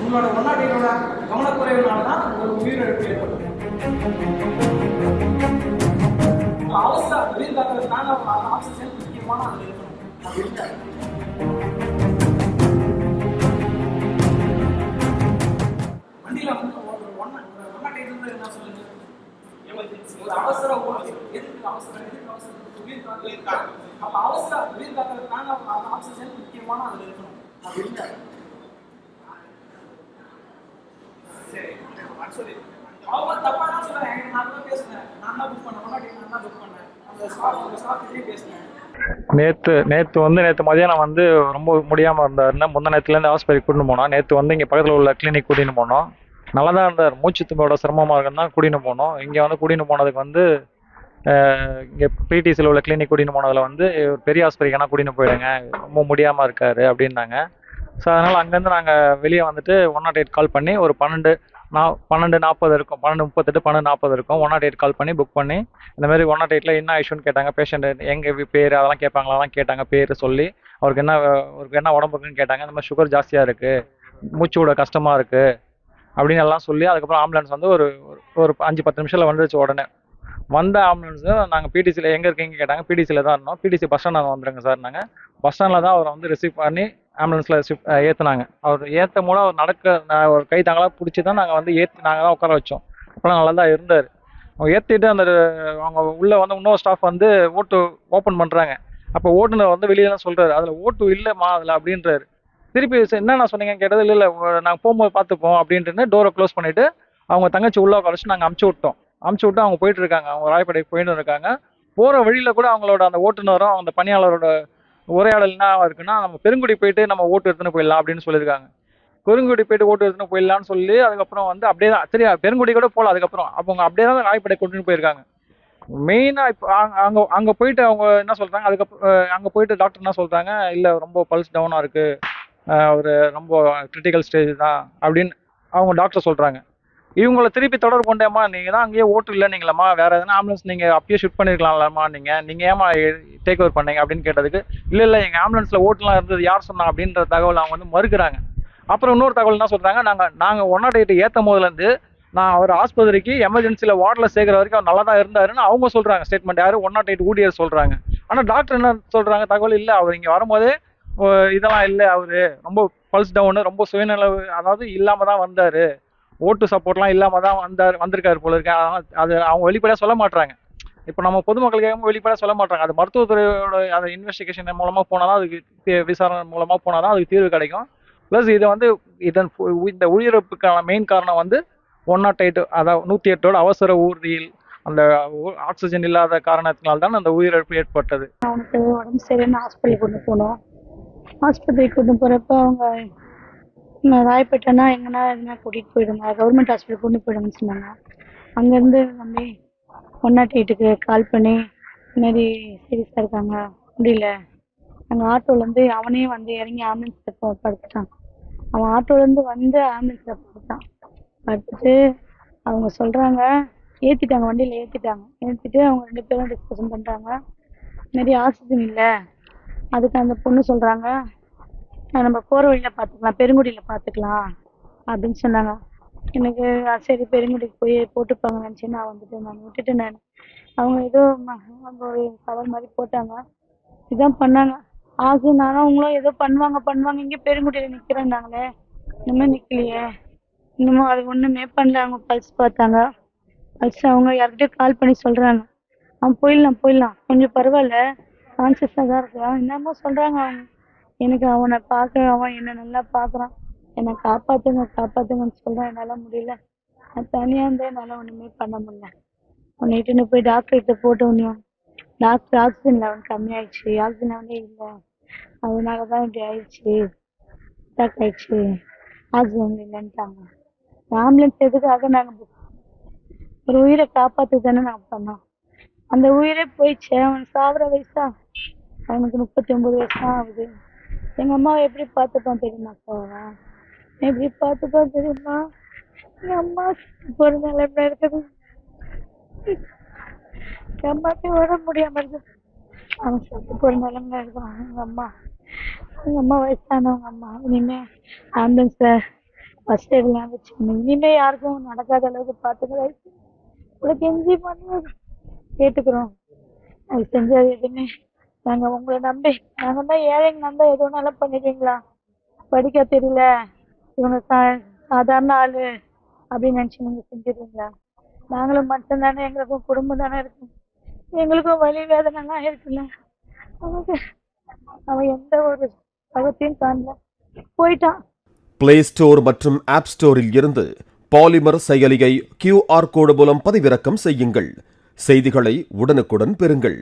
உங்களோட ஒன்னாட்டிகளோட கவனக்குறைவுனால தான் ஒரு உயிரிழப்பு ஏற்படுது. அவசர உயிர் காக்கிறதுனால ஆக்சிஜன் முக்கியமான அது இருக்கணும். அது இருக்காது. வண்டியில வந்து ஒன்னாட்டி என்ன சொல்லுங்க, ஒரு அவசர எதுக்கு அவசரம் உயிர் காக்க. அப்ப அவசர உயிர் காக்கிறதுனால ஆக்சிஜன் முக்கியமான அது இருக்கணும். அது இருக்காது. சரி, அவங்க தப்பா தான் சொல்றாங்க. நான் தான் பேசுனேன், நான் தான் புக் பண்ணேன், நான் தான் புக் பண்ணேன், அந்த ஸ்டாஃப்லேயே பேசினேன். நேற்று மதியானம் வந்து ரொம்ப முடியாமல் இருந்தாருன்னா முந்த நேரத்துலேருந்து ஹாஸ்பிட்டல் கூட்டின்னு போனோம். நேற்று வந்து இங்கே பக்கத்தில் உள்ள கிளினிக் கூட்டின்னு போனோம். நல்லா தான் இருந்தார். மூச்சு தும்போட சிரமமாக இருக்குன்னு தான் கூட்டின்னு போனோம். இங்கே வந்து கூட்டின்னு போனதுக்கு வந்து இங்கே பிடிசியில் உள்ள கிளினிக் கூட்டின்னு போனதில் வந்து பெரிய ஹாஸ்பிட்டலுக்கு என்ன கூட்டின்னு போயிடுங்க, ரொம்ப முடியாமல் இருக்காரு அப்படின்னாங்க. ஸோ அதனால் அங்கேருந்து நாங்கள் வெளியே வந்துட்டு 108 கால் பண்ணி ஒரு 12:40 இருக்கும், 12:38 12:40 இருக்கும். 108 கால் பண்ணி புக் பண்ணி இந்த மாதிரி 108ல் என்ன இஷ்யூன்னு கேட்டாங்க. பேஷண்ட் எங்கள் பேர் அதெல்லாம் கேட்பாங்களா, அதெல்லாம் கேட்டாங்க. பேர் சொல்லி அவருக்கு என்ன உடம்புக்குன்னு கேட்டாங்க. இந்த மாதிரி சுகர் ஜாஸ்தியாக இருக்குது, மூச்சு விட கஷ்டமாக இருக்குது அப்படின்னு எல்லாம் சொல்லி அதுக்கப்புறம் ஆம்புலன்ஸ் வந்து ஒரு 5-10 நிமிஷத்தில் வந்துருச்சு. உடனே வந்த ஆம்புலன்ஸு நாங்கள் பிடிசியில் எங்கே இருக்கீங்க கேட்டாங்க. பிடிசியில் தான் இருந்தோம். பிடிசி பஸ் ஸ்டாண்டில் வந்துருங்க சார். நாங்கள் பஸ் ஸ்டாண்டில் தான் அவரை வந்து ரிசீவ் பண்ணி ஆம்புலன்ஸில் ஏற்றுனாங்க. அவர் ஏற்றும் போது அவர் ஒரு கை தாங்களாக பிடிச்சி தான் நாங்கள் வந்து நாங்கள் தான் உட்கார வச்சோம். அப்போலாம் நல்லா தான் இருந்தார். அவங்க ஏற்றிட்டு அவங்க உள்ளே வந்து இன்னொரு ஸ்டாஃப் வந்து ஓட்டு ஓப்பன் பண்ணுறாங்க. அப்போ ஓட்டுநர் வந்து வெளியே தான் சொல்கிறாரு, அதில் ஓட்டு இல்லைம்மா அதில் அப்படின்றாரு. திருப்பி என்னென்ன சொன்னீங்கன்னு கேட்டது, இல்லை நாங்கள் போகும்போது பார்த்துப்போம் அப்படின்ட்டு டோரை க்ளோஸ் பண்ணிவிட்டு அவங்க தங்கச்சி உள்ளே உட்காரச்சு நாங்கள் அமுச்சு விட்டு அவங்க போயிட்டு இருக்காங்க. அவங்க ராயப்பேட்டைக்கு போயிட்டு இருக்காங்க. போகிற வழியில் கூட அவங்களோட அந்த ஓட்டுநரும் அந்த பணியாளரோட உரையாடல் என்ன இருக்குன்னா, நம்ம பெருங்குடி போயிட்டு நம்ம ஓட்டு எடுத்துன்னு போயிடலாம் அப்படின்னு சொல்லியிருக்காங்க. பெருங்குடி போயிட்டு ஓட்டு எடுத்துன்னு போயிடலான்னு சொல்லி அதுக்கப்புறம் வந்து அப்படியே தான் சரி பெருங்குடி கூட போகல. அதுக்கப்புறம் அவங்க அப்படியே தான் ராயப்பேட்டை கொண்டுன்னு போயிருக்காங்க. மெயினாக இப்போ அங்கே போயிட்டு அவங்க என்ன சொல்கிறாங்க, அதுக்கப்புறம் அங்கே போயிட்டு டாக்டர் என்ன சொல்கிறாங்க, இல்லை ரொம்ப பல்ஸ் டவுனாக இருக்குது, ஒரு ரொம்ப கிரிட்டிக்கல் ஸ்டேஜ் தான் அப்படின்னு அவங்க டாக்டர் சொல்கிறாங்க. இவங்கள திருப்பி தொடர்பு கொண்டேம்மா, நீங்கள் தான் அங்கேயே ஓட்டு இல்லைங்களம்மா, வேறு எதனா ஆம்புலன்ஸ் நீங்கள் அப்பயே ஷிஃப்ட் பண்ணியிருக்கலாம்லம்மா, நீங்கள் ஏமா டேக் ஓவர் பண்ணீங்க அப்படின்னு கேட்டதுக்கு, இல்லை எங்கள் ஆம்புலன்ஸில் ஓட்டுலாம் இருந்தது, யார் சொன்னா அப்படின்ற தகவல் அவங்க வந்து மறுக்கிறாங்க. அப்புறம் இன்னொரு தகவல் என்ன சொல்கிறாங்க, நாங்கள் 108 ஏற்றும் போதுலேருந்து நான் அவர் ஆஸ்பத்திரிக்கு எமர்ஜென்சியில் வார்டில் சேர்க்குற வரைக்கும் அவர் நல்லா தான் இருந்தாருன்னு அவங்க சொல்கிறாங்க. ஸ்டேட்மெண்ட் யார் 108 ஊழியர் சொல்கிறாங்க. ஆனால் டாக்டர் என்ன சொல்கிறாங்க, தகவல் இல்லை, அவர் இங்கே வரும்போதே இதெல்லாம் இல்லை, அவர் ரொம்ப பல்ஸ் டவுனு, ரொம்ப சுயநலவு அதாவது இல்லாமல் தான் வந்தார், ஓட்டு சப்போர்ட்லாம் இல்லாமல் தான் வந்திருக்காரு போல இருக்கு. அது அவங்க வெளிப்படையாக சொல்ல மாட்டாங்க. இப்போ நம்ம பொதுமக்களுக்கு வெளிப்படையாக சொல்ல மாட்டாங்க. அது மருத்துவத்துறையோட அந்த இன்வெஸ்டிகேஷன் மூலமாக போனால் தான் அதுக்கு விசாரணை மூலமாக போனால் தான் அதுக்கு தீர்வு கிடைக்கும். ப்ளஸ் இதை வந்து இந்த உயிரிழப்புக்கான மெயின் காரணம் வந்து 108 அதாவது 108ஓட அவசர ஊர்தியில் அந்த ஆக்சிஜன் இல்லாத காரணத்தினால்தான் தான் அந்த உயிரிழப்பு ஏற்பட்டது. அவனுக்கு உடம்பு சரியான ஹாஸ்பிட்டலுக்கு கொண்டு போனோம். ஹாஸ்பிட்டலுக்கு கொண்டு போகிறப்ப அவங்க ராயப்பேட்டைனா எங்கன்னா எதுனா கூட்டிகிட்டு போயிடுங்க, கவர்மெண்ட் ஹாஸ்பிட்டல் கொண்டு போயிடுங்கன்னு சொன்னாங்க. அங்கேருந்து வந்து 108க்கு கால் பண்ணி இந்த மாதிரி சீரியஸாக இருக்காங்க, முடியல. அங்கே ஆட்டோலேருந்து அவனே வந்து இறங்கி ஆம்புலன்ஸில் படுத்துட்டான். அவன் ஆட்டோலேருந்து வந்து ஆம்புலன்ஸில் படுத்துட்டு அவங்க சொல்கிறாங்க, ஏற்றிட்டாங்க, வண்டியில் ஏற்றிட்டு அவங்க 2 பேரும் டிஸ்கஷன் பண்ணுறாங்க. இதுமாரி ஆக்சிஜன் இல்லை, அதுக்கு அந்த பொண்ணு சொல்கிறாங்க, நம்ம போகிற வழியில் பார்த்துக்கலாம், பெருங்குடியில் பார்த்துக்கலாம் அப்படின்னு சொன்னாங்க. எனக்கு சரி பெருங்குடிக்கு போய் போட்டுப்பாங்க நினச்சி நான் விட்டுட்டேன். அவங்க ஏதோ ஒரு கவர் மாதிரி போட்டாங்க, இதுதான் பண்ணாங்க. ஆக்சிஜன் ஆனால் அவங்களும் ஏதோ பண்ணுவாங்க இங்கே பெருங்குடியில் நிற்கிறேன்னாங்களே, இன்னுமே நிற்கலையே, இன்னமும் அது ஒன்றுமே பண்ணல. அவங்க பல்ஸ் பார்த்தாங்க, பல்ஸ் அவங்க யார்கிட்டயும் கால் பண்ணி சொல்கிறாங்க, அவன் போயிடலாம் கொஞ்சம் பரவாயில்ல, கான்சியஸாக தான் இருக்கான், என்னமோ சொல்கிறாங்க. அவங்க எனக்கு அவனை பார்க்க, அவன் என்னை நல்லா பார்க்குறான், என்னை காப்பாற்றுங்கன்னு சொல்கிறான். என்னால் முடியல, நான் தனியாக இருந்தேன், என்னால் ஒன்றுமே பண்ண முடியல. அவனை இட்டுன்னு போய் டாக்டர்கிட்ட போட்டு ஒன்றும் டாக்டர் ஆக்சிஜன் லெவல் கம்மியாயிடுச்சு, ஆக்சிஜன் லெவலே இல்லை, அதனால தான் இப்படி ஆயிடுச்சு, அட்டாக் ஆயிடுச்சு, ஆக்சிஜன் இல்லைன்ட்டாங்க. ஆம்புலன்ஸ் எதுக்காக நாங்கள் ஒரு உயிரை காப்பாற்று தானே நாங்கள் பண்ணோம். அந்த உயிரே போயிடுச்சு, அவன் சாகுற வயசா, அவனுக்கு 39 வயசு தான் ஆகுது. எங்கள் அம்மாவை எப்படி பார்த்துப்பான் தெரியுமா, எப்படி பார்த்துப்பான் தெரியுமா, எங்கள் அம்மா போகிற நிலைமை இருக்குது, எங்கள் அம்மாவுக்கு உடம்பு முடியாமல் இருக்குது, அவன் செத்து போகிற நிலைமை இருக்கான். எங்கள் அம்மா வயசானவங்க அம்மா, இனிமேல் ஆம்புலன்ஸில் ஃபர்ஸ்ட் எய்ட்லாம் வச்சுக்கணும். இனிமே யாருக்கும் நடக்காத அளவுக்கு பார்த்துக்கிற உங்களுக்கு கெஞ்சி பண்ணி கேட்டுக்கிறோம். அது செஞ்சது எதுவுமே நாங்கள் உங்களை நம்பி நாங்கள் தான் ஏழைங்க நம்ப எது வேணாலும் பண்ணிடுவீங்களா? படிக்க தெரியல, இவங்க சாதாரண ஆளு அப்படின்னு நினச்சி நீங்கள் செஞ்சிடுவீங்களா? நாங்களும் மட்டும்தானே, எங்களுக்கும் குடும்பம் தானே இருக்கு, எங்களுக்கும் வலி வேதனைலாம் இருக்குல்ல. அவனுக்கு அவன் எந்த ஒரு பகத்தையும் காணல, போயிட்டான். பிளே ஸ்டோர் மற்றும் ஆப் ஸ்டோரில் இருந்து பாலிமர் செயலியை QR கோடு மூலம் பதிவிறக்கம் செய்யுங்கள். செய்திகளை உடனுக்குடன் பெறுங்கள்.